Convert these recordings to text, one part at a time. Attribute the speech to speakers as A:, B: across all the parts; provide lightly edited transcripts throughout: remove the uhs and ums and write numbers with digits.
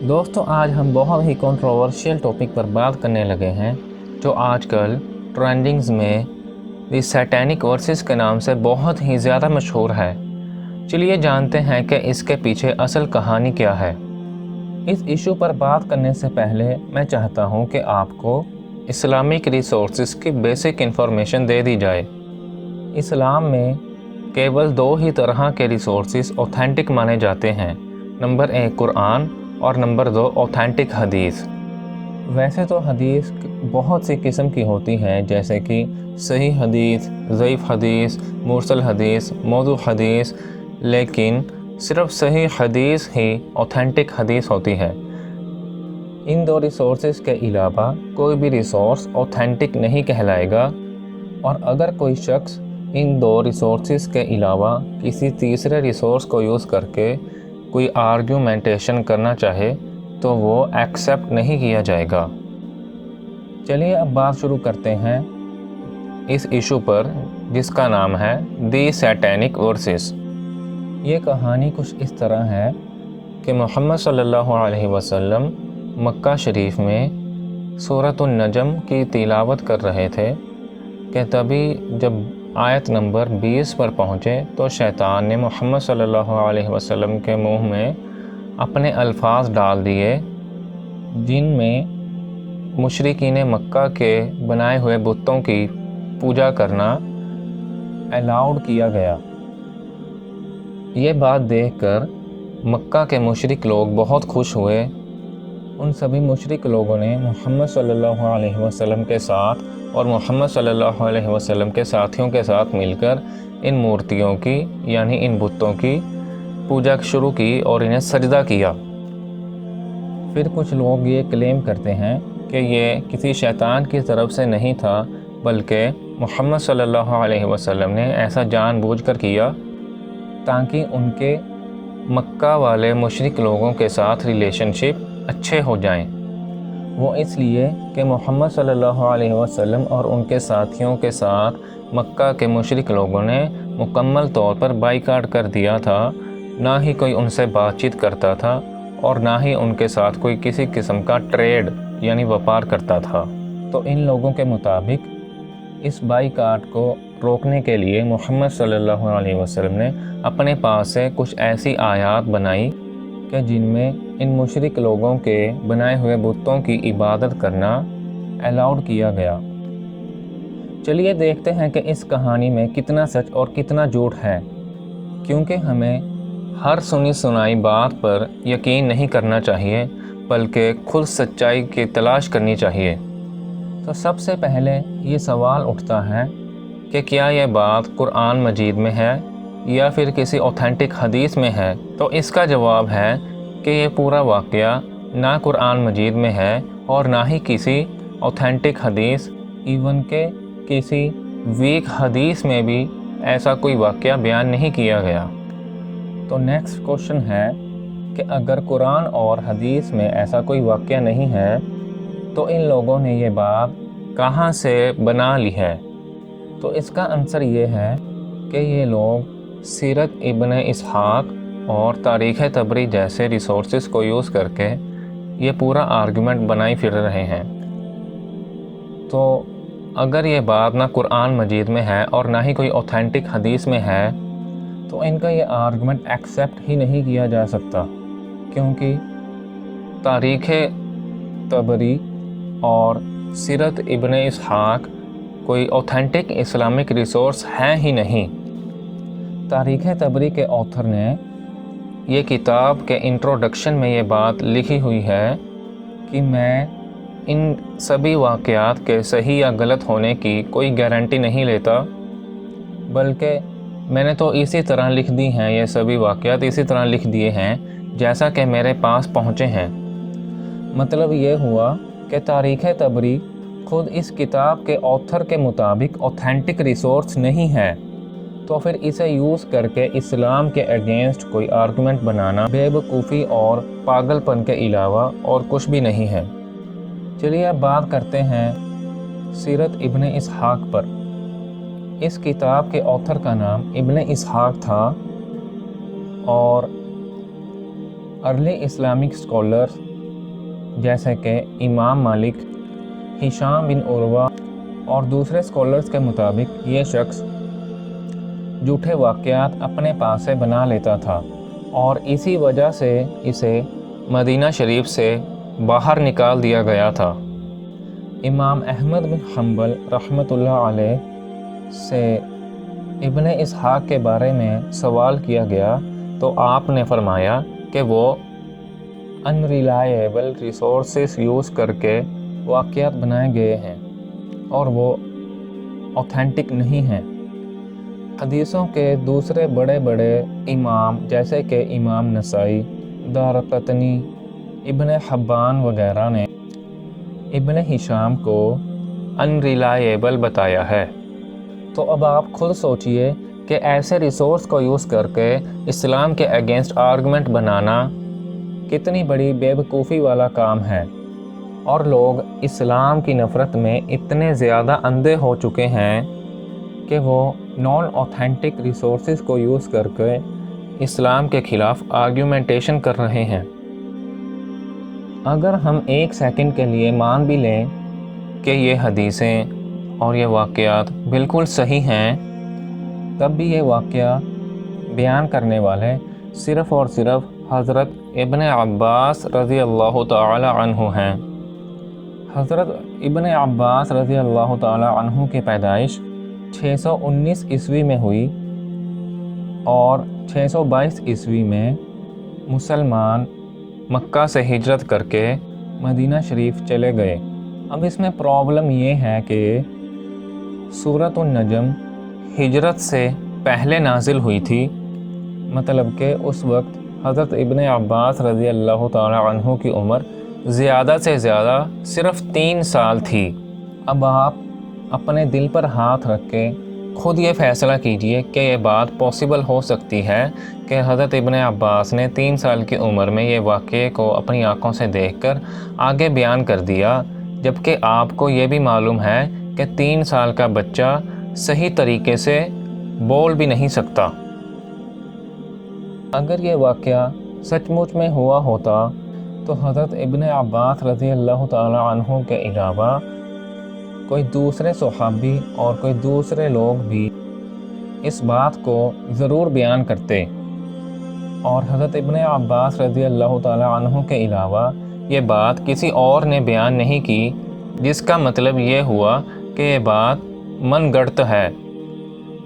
A: दोस्तों, आज हम बहुत ही कंट्रोवर्शियल टॉपिक पर बात करने लगे हैं जो आजकल ट्रेंडिंग्स में दी सैटेनिक वर्सेस के नाम से बहुत ही ज़्यादा मशहूर है। चलिए जानते हैं कि इसके पीछे असल कहानी क्या है। इस इशू पर बात करने से पहले मैं चाहता हूं कि आपको इस्लामिक रिसोर्सेज की बेसिक इन्फॉर्मेशन दे दी जाए। इस्लाम में केवल दो ही तरह के रिसोर्सेज ऑथेंटिक माने जाते हैं। नंबर 1 कुरान और नंबर 2 ऑथेंटिक हदीस। वैसे तो हदीस बहुत सी किस्म की होती हैं, जैसे कि सही हदीस, ज़ईफ़ हदीस, मुरसल हदीस, मौदू हदीस, लेकिन सिर्फ सही हदीस ही ऑथेंटिक हदीस होती है। इन दो रिसोर्सेज के अलावा कोई भी रिसोर्स ऑथेंटिक नहीं कहलाएगा, और अगर कोई शख्स इन दो रिसोर्सेज के अलावा किसी तीसरे रिसोर्स को यूज़ करके कोई आर्ग्यूमेंटेशन करना चाहे तो वो एक्सेप्ट नहीं किया जाएगा। चलिए अब बात शुरू करते हैं इस इशू पर, जिसका नाम है दी सैटेनिक वर्सेस। ये कहानी कुछ इस तरह है कि मोहम्मद सल्लल्लाहु अलैहि वसल्लम मक्का शरीफ में सूरतुन नजम की तिलावत कर रहे थे कि तभी जब आयत नंबर 20 पर पहुँचे तो शैतान ने मोहम्मद सल्लल्लाहु अलैहि वसल्लम के मुंह में अपने अल्फाज डाल दिए, जिनमें मुशरिकीन मक्का के बनाए हुए बुतों की पूजा करना अलाउड किया गया। ये बात देखकर मक्का के मुशरिक लोग बहुत खुश हुए। उन सभी मुशरिक लोगों ने मोहम्मद सल्लल्लाहु अलैहि वसल्लम के साथ और मोहम्मद सल्लल्लाहु अलैहि वसल्लम के साथियों के साथ मिलकर इन मूर्तियों की यानी इन बुतों की पूजा शुरू की और इन्हें सजदा किया। फिर कुछ लोग ये क्लेम करते हैं कि ये किसी शैतान की तरफ से नहीं था, बल्कि मोहम्मद सल्लल्लाहु अलैहि वसल्लम ने ऐसा जानबूझकर किया ताकि उनके मक्का वाले मुशरिक लोगों के साथ रिलेशनशिप अच्छे हो जाएं। वो इसलिए कि मोहम्मद सल्लल्लाहु अलैहि वसल्लम और उनके साथियों के साथ मक्का के मुशरिक लोगों ने मुकम्मल तौर पर बाइकाट कर दिया था। ना ही कोई उनसे बातचीत करता था और ना ही उनके साथ कोई किसी किस्म का ट्रेड यानी व्यापार करता था। तो इन लोगों के मुताबिक इस बाइकाट को रोकने के लिए मोहम्मद सल्लल्लाहु अलैहि वसल्लम ने अपने पास से कुछ ऐसी आयात बनाई कि जिनमें इन मुशरिक लोगों के बनाए हुए बुतों की इबादत करना अलाउड किया गया। चलिए देखते हैं कि इस कहानी में कितना सच और कितना झूठ है, क्योंकि हमें हर सुनी सुनाई बात पर यकीन नहीं करना चाहिए, बल्कि खुद सच्चाई की तलाश करनी चाहिए। तो सबसे पहले ये सवाल उठता है कि क्या यह बात कुरान मजीद में है या फिर किसी ऑथेंटिक हदीस में है। तो इसका जवाब है कि ये पूरा वाक़या ना कुरान मजीद में है और ना ही किसी ऑथेंटिक हदीस, इवन के किसी वीक हदीस में भी ऐसा कोई वाक़या बयान नहीं किया गया। तो नेक्स्ट क्वेश्चन है कि अगर कुरान और हदीस में ऐसा कोई वाक़या नहीं है तो इन लोगों ने ये बात कहाँ से बना ली है। तो इसका आंसर ये है कि ये लोग सीरत इब्ने इसहाक और तारीख़ तबरी जैसे रिसोर्सेज को यूज़ करके ये पूरा आर्गुमेंट बनाई फिर रहे हैं। तो अगर ये बात ना कुरान मजीद में है और ना ही कोई ऑथेंटिक हदीस में है तो इनका ये आर्गुमेंट एक्सेप्ट ही नहीं किया जा सकता, क्योंकि तारीख़ तबरी और सीरत इब्ने इसहाक कोई ऑथेंटिक इस्लामिक रिसोर्स है ही नहीं। तारीख़ तबरी के ऑथर ने ये किताब के इंट्रोडक्शन में ये बात लिखी हुई है कि मैं इन सभी वाक़यात के सही या गलत होने की कोई गारंटी नहीं लेता, बल्कि मैंने तो इसी तरह लिख दी हैं, ये सभी वाक़यात इसी तरह लिख दिए हैं जैसा कि मेरे पास पहुँचे हैं। मतलब ये हुआ कि तारीख़ तबरी खुद इस किताब के ऑथर के मुताबिक ऑथेंटिक रिसोर्स नहीं है, तो फिर इसे यूज़ करके इस्लाम के अगेंस्ट कोई आर्गुमेंट बनाना बेवकूफ़ी और पागलपन के अलावा और कुछ भी नहीं है। चलिए अब बात करते हैं सीरत इब्ने इसहाक पर। इस किताब के ऑथर का नाम इब्ने इसहाक था और अर्ली इस्लामिक स्कॉलर्स जैसे कि इमाम मालिक, हिशाम बिन उर्वा और दूसरे स्कॉलर्स के मुताबिक ये शख्स झूठे वाक़यात अपने पास से बना लेता था और इसी वजह से इसे मदीना शरीफ से बाहर निकाल दिया गया था। इमाम अहमद बिन हम्बल रहमतुल्लाह अलैह से इब्ने इसहाक़ के बारे में सवाल किया गया तो आपने फरमाया कि वो अनरिलायबल रिसोर्सेस यूज़ करके वाक़यात बनाए गए हैं और वो ऑथेंटिक नहीं हैं। हदीसों के दूसरे बड़े बड़े इमाम जैसे कि इमाम नसाई, दारक़ुतनी, इब्ने हब्बान वगैरह ने इब्ने हिशाम को अनरिलायबल बताया है। तो अब आप खुद सोचिए कि ऐसे रिसोर्स को यूज़ करके इस्लाम के अगेंस्ट आर्गुमेंट बनाना कितनी बड़ी बेवकूफ़ी वाला काम है। और लोग इस्लाम की नफ़रत में इतने ज़्यादा अंधे हो चुके हैं कि वो नॉन ऑथेंटिक रिसोर्सेज को यूज़ करके इस्लाम के ख़िलाफ़ आर्ग्यूमेंटेशन कर रहे हैं। अगर हम एक सेकंड के लिए मान भी लें कि ये हदीसें और ये वाक़यात बिल्कुल सही हैं, तब भी ये वाक़या बयान करने वाले सिर्फ़ और सिर्फ हज़रत इब्ने अब्बास रज़ी अल्लाह ताला अन्हु हैं। हज़रत इब्ने अब्बास रज़ी अल्लाह ताला अन्हु की पैदाइश 619 ईस्वी में हुई और 622 ईस्वी में मुसलमान मक्का से हिजरत करके मदीना शरीफ चले गए। अब इसमें प्रॉब्लम ये है कि सूरत अन-नजम हिजरत से पहले नाजिल हुई थी, मतलब कि उस वक्त हज़रत इब्ने अब्बास रज़ी अल्लाह ताला अन्हु की उम्र ज़्यादा से ज़्यादा सिर्फ़ 3 साल थी। अब आप अपने दिल पर हाथ रख के खुद ये फ़ैसला कीजिए कि ये बात पॉसिबल हो सकती है कि हज़रत इब्ने अब्बास ने 3 साल की उम्र में ये वाक़ये को अपनी आँखों से देखकर आगे बयान कर दिया, जबकि आपको ये भी मालूम है कि 3 साल का बच्चा सही तरीके से बोल भी नहीं सकता। अगर ये वाक़या सचमुच में हुआ होता तो हज़रत इब्ने अब्बास रज़ी अल्लाह ताला अन्हु के अलावा कोई दूसरे सहाबी और कोई दूसरे लोग भी इस बात को ज़रूर बयान करते और हज़रत इब्ने अब्बास रज़ी अल्लाह ताला अन्हु के अलावा ये बात किसी और ने बयान नहीं की, जिसका मतलब ये हुआ कि ये बात मनगढ़ंत है।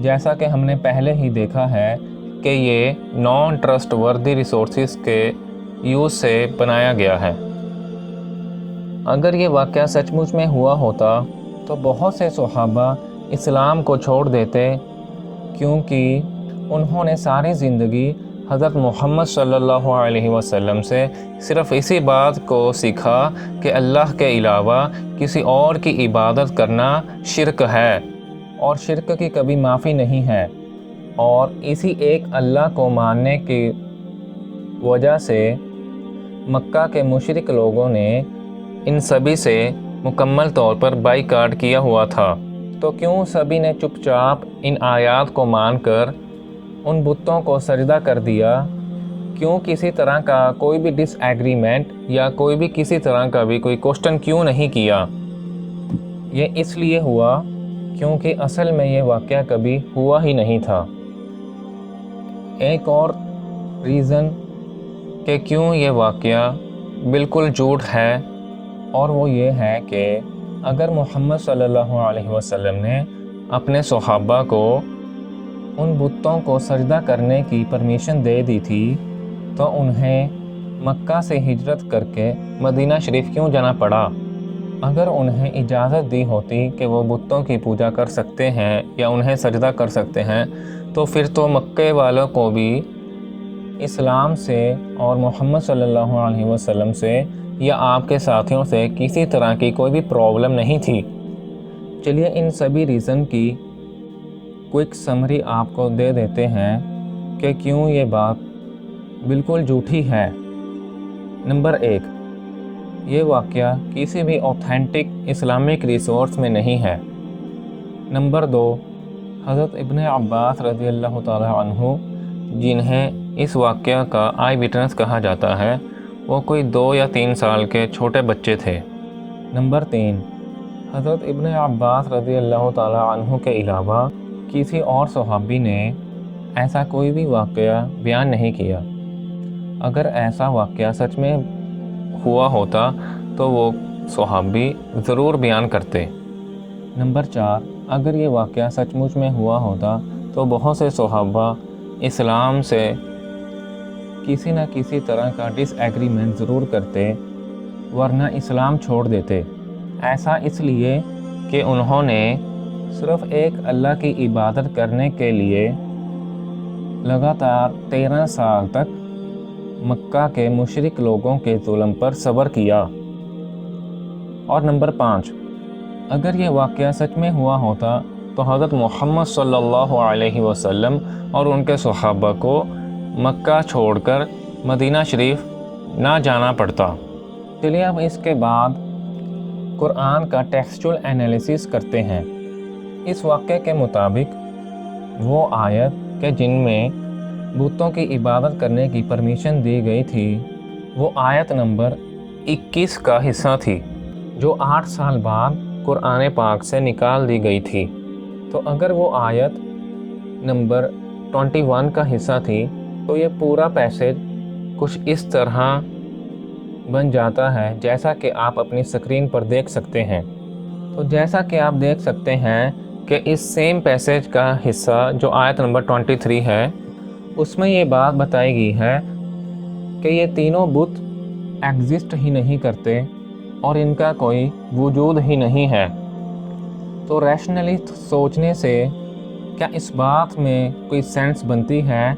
A: जैसा कि हमने पहले ही देखा है कि ये नॉन ट्रस्टवर्दी रिसोर्सेज के यूज़ से बनाया गया है। अगर ये वाक़या सचमुच में हुआ होता तो बहुत से सहाबा इस्लाम को छोड़ देते, क्योंकि उन्होंने सारी ज़िंदगी हज़रत मोहम्मद सल्लल्लाहु अलैहि वसल्लम से सिर्फ़ इसी बात को सीखा कि अल्लाह के अलावा किसी और की इबादत करना शिरक है और शिरक की कभी माफ़ी नहीं है। और इसी एक अल्लाह को मानने की वजह से मक्का के मुशरिक लोगों ने इन सभी से मुकम्मल तौर पर बाइकाट किया हुआ था। तो क्यों सभी ने चुपचाप इन आयात को मानकर उन बुतों को सजदा कर दिया? क्यों किसी तरह का कोई भी डिसएग्रीमेंट या कोई भी किसी तरह का भी कोई क्वेश्चन क्यों नहीं किया? ये इसलिए हुआ क्योंकि असल में ये वाक़या कभी हुआ ही नहीं था। एक और रीज़न कि क्यों ये वाक़या बिल्कुल झूठ है, और वो ये है कि अगर मोहम्मद सल्लल्लाहु अलैहि वसल्लम ने अपने सहाबा को उन बुतों को सजदा करने की परमिशन दे दी थी तो उन्हें मक्का से हिजरत करके मदीना शरीफ क्यों जाना पड़ा? अगर उन्हें इजाज़त दी होती कि वो बुतों की पूजा कर सकते हैं या उन्हें सजदा कर सकते हैं, तो फिर तो मक्के वालों को भी इस्लाम से और मोहम्मद सल्लल्लाहु अलैहि वसल्लम से या आपके साथियों से किसी तरह की कोई भी प्रॉब्लम नहीं थी। चलिए इन सभी रीज़न की क्विक समरी आपको दे देते हैं कि क्यों ये बात बिल्कुल झूठी है। नंबर 1, ये वाक़या किसी भी ऑथेंटिक इस्लामिक रिसोर्स में नहीं है। नंबर 2, हज़रत इब्ने अब्बास रज़ी अल्लाह ताला अन्हु, जिन्हें इस वाक़या का आई विटनेस कहा जाता है, وہ کوئی 2 یا 3 سال کے چھوٹے بچے تھے۔ نمبر 3، حضرت ابن عباس رضی اللہ تعالیٰ عنہ کے علاوہ کسی اور صحابی نے ایسا کوئی بھی واقعہ بیان نہیں کیا۔ اگر ایسا واقعہ سچ میں ہوا ہوتا تو وہ صحابی ضرور بیان کرتے۔ نمبر 4، اگر یہ واقعہ سچ مچ میں ہوا ہوتا تو بہت سے صحابہ اسلام سے کسی نہ کسی طرح کا ڈس ایگریمنٹ ضرور کرتے، ورنہ اسلام چھوڑ دیتے۔ ایسا اس لیے کہ انہوں نے صرف ایک اللہ کی عبادت کرنے کے لیے لگاتار 13 سال تک مکہ کے مشرک لوگوں کے ظلم پر صبر کیا۔ اور نمبر 5، اگر یہ واقعہ سچ میں ہوا ہوتا تو حضرت محمد صلی اللہ علیہ وسلم اور ان کے صحابہ کو مکہ چھوڑ کر مدینہ شریف نہ جانا پڑتا۔ چلیے اب اس کے بعد قرآن کا ٹیکسچول انالیسس کرتے ہیں۔ اس واقعے کے مطابق وہ آیت کہ جن میں بتوں کی عبادت کرنے کی پرمیشن دی گئی تھی وہ آیت نمبر 21 کا حصہ تھی، جو 8 سال بعد قرآن پاک سے نکال دی گئی تھی۔ تو اگر وہ آیت نمبر 21 کا حصہ تھی تو یہ پورا پیسج کچھ اس طرح بن جاتا ہے جیسا کہ آپ اپنی اسکرین پر دیکھ سکتے ہیں۔ تو جیسا کہ آپ دیکھ سکتے ہیں کہ اس سیم پیسج کا حصہ جو آیت نمبر 23 ہے، اس میں یہ بات بتائی گئی ہے کہ یہ تینوں بت ایگزسٹ ہی نہیں کرتے اور ان کا کوئی وجود ہی نہیں ہے۔ تو ریشنلی سوچنے سے کیا اس بات میں کوئی سینس بنتی ہے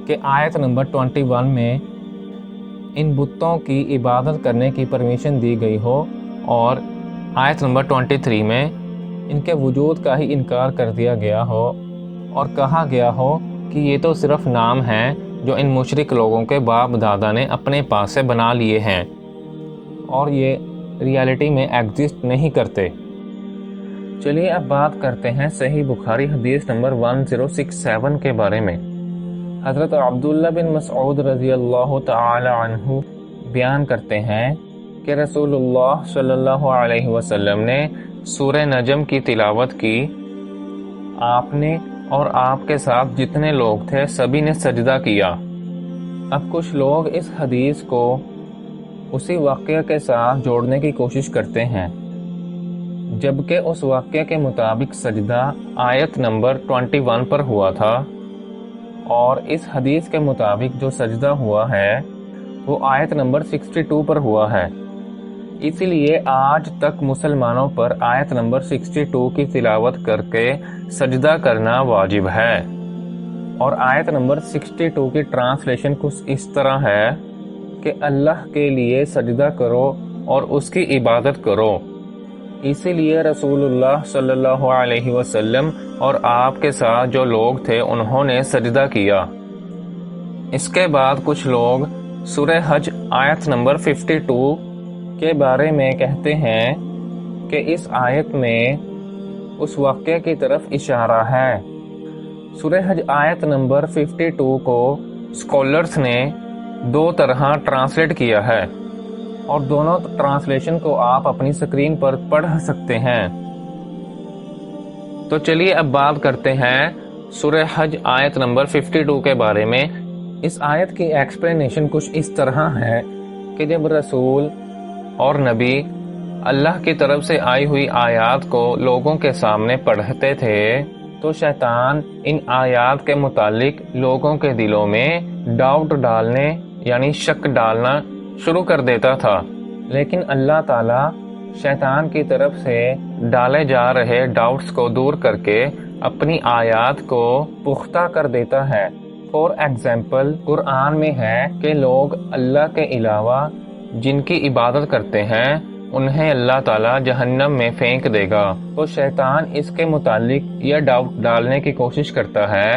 A: کہ آیت نمبر 21 میں ان بتوں کی عبادت کرنے کی پرمیشن دی گئی ہو اور آیت نمبر 23 میں ان کے وجود کا ہی انکار کر دیا گیا ہو اور کہا گیا ہو کہ یہ تو صرف نام ہیں جو ان مشرک لوگوں کے باپ دادا نے اپنے پاس سے بنا لیے ہیں اور یہ ریالٹی میں ایگزسٹ نہیں کرتے۔ چلیے اب بات کرتے ہیں صحیح بخاری حدیث نمبر 1067 کے بارے میں۔ حضرت عبداللہ بن مسعود رضی اللہ تعالی عنہ بیان کرتے ہیں کہ رسول اللہ صلی اللہ علیہ وسلم نے سورہ نجم کی تلاوت کی۔ آپ نے اور آپ کے ساتھ جتنے لوگ تھے سبھی نے سجدہ کیا۔ اب کچھ لوگ اس حدیث کو اسی واقعہ کے ساتھ جوڑنے کی کوشش کرتے ہیں، جبکہ اس واقعے کے مطابق سجدہ آیت نمبر 21 پر ہوا تھا اور اس حدیث کے مطابق جو سجدہ ہوا ہے وہ آیت نمبر 62 پر ہوا ہے۔ اسی لیے آج تک مسلمانوں پر آیت نمبر 62 کی تلاوت کر کے سجدہ کرنا واجب ہے، اور آیت نمبر 62 کی ٹرانسلیشن کچھ اس طرح ہے کہ اللہ کے لیے سجدہ کرو اور اس کی عبادت کرو۔ اسی لیے رسول اللہ صلی اللہ علیہ وسلم اور آپ کے ساتھ جو لوگ تھے انہوں نے سجدہ کیا۔ اس کے بعد کچھ لوگ سورہ حج آیت نمبر 52 کے بارے میں کہتے ہیں کہ اس آیت میں اس واقعے کی طرف اشارہ ہے۔ سورہ حج آیت نمبر 52 کو اسکالرز نے 2 طرح ٹرانسلیٹ کیا ہے اور دونوں ٹرانسلیشن کو آپ اپنی اسکرین پر پڑھ سکتے ہیں۔ تو چلیے اب بات کرتے ہیں سورہ حج آیت نمبر 52 کے بارے میں۔ اس آیت کی ایکسپلینیشن کچھ اس طرح ہے کہ جب رسول اور نبی اللہ کی طرف سے آئی ہوئی آیات کو لوگوں کے سامنے پڑھتے تھے تو شیطان ان آیات کے متعلق لوگوں کے دلوں میں ڈاؤٹ ڈالنے یعنی شک ڈالنا شروع کر دیتا تھا، لیکن اللہ تعالیٰ شیطان کی طرف سے ڈالے جا رہے ڈاؤٹس کو دور کر کے اپنی آیات کو پختہ کر دیتا ہے۔ فور ایگزامپل قرآن میں ہے کہ لوگ اللہ کے علاوہ جن کی عبادت کرتے ہیں انہیں اللہ تعالیٰ جہنم میں پھینک دے گا۔ تو شیطان اس کے متعلق یہ ڈاؤٹ ڈالنے کی کوشش کرتا ہے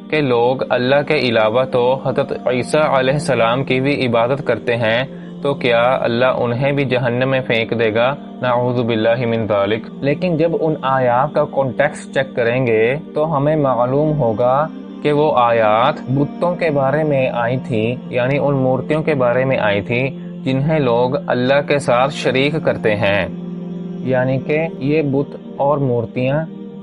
A: کہ لوگ اللہ کے علاوہ تو حضرت عیسیٰ علیہ السلام کی بھی عبادت کرتے ہیں، تو کیا اللہ انہیں بھی جہنم میں پھینک دے گا؟ نعوذ باللہ من ذالک۔ لیکن جب ان آیات کا کانٹیکسٹ چیک کریں گے تو ہمیں معلوم ہوگا کہ وہ آیات بتوں کے بارے میں آئی تھی، یعنی ان مورتیوں کے بارے میں آئی تھی جنہیں لوگ اللہ کے ساتھ شریک کرتے ہیں، یعنی کہ یہ بت اور مورتیاں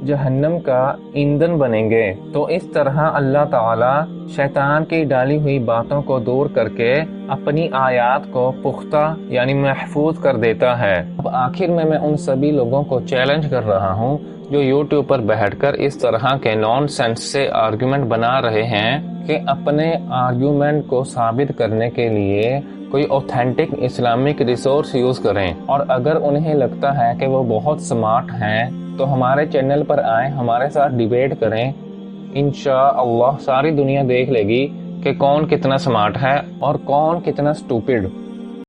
A: جہنم کا ایندھن بنیں گے۔ تو اس طرح اللہ تعالی شیطان کی ڈالی ہوئی باتوں کو دور کر کے اپنی آیات کو پختہ یعنی محفوظ کر دیتا ہے۔ اب آخر میں ان سبھی لوگوں کو چیلنج کر رہا ہوں جو یوٹیوب پر بیٹھ کر اس طرح کے نان سینس سے آرگیومنٹ بنا رہے ہیں کہ اپنے آرگیومنٹ کو ثابت کرنے کے لیے کوئی اوتھینٹک اسلامک ریسورس یوز کریں، اور اگر انہیں لگتا ہے کہ وہ بہت سمارٹ ہیں تو ہمارے چینل پر آئیں، ہمارے ساتھ ڈیبیٹ کریں۔ انشاءاللہ ساری دنیا دیکھ لے گی کہ کون کتنا سمارٹ ہے اور کون کتنا سٹوپڈ۔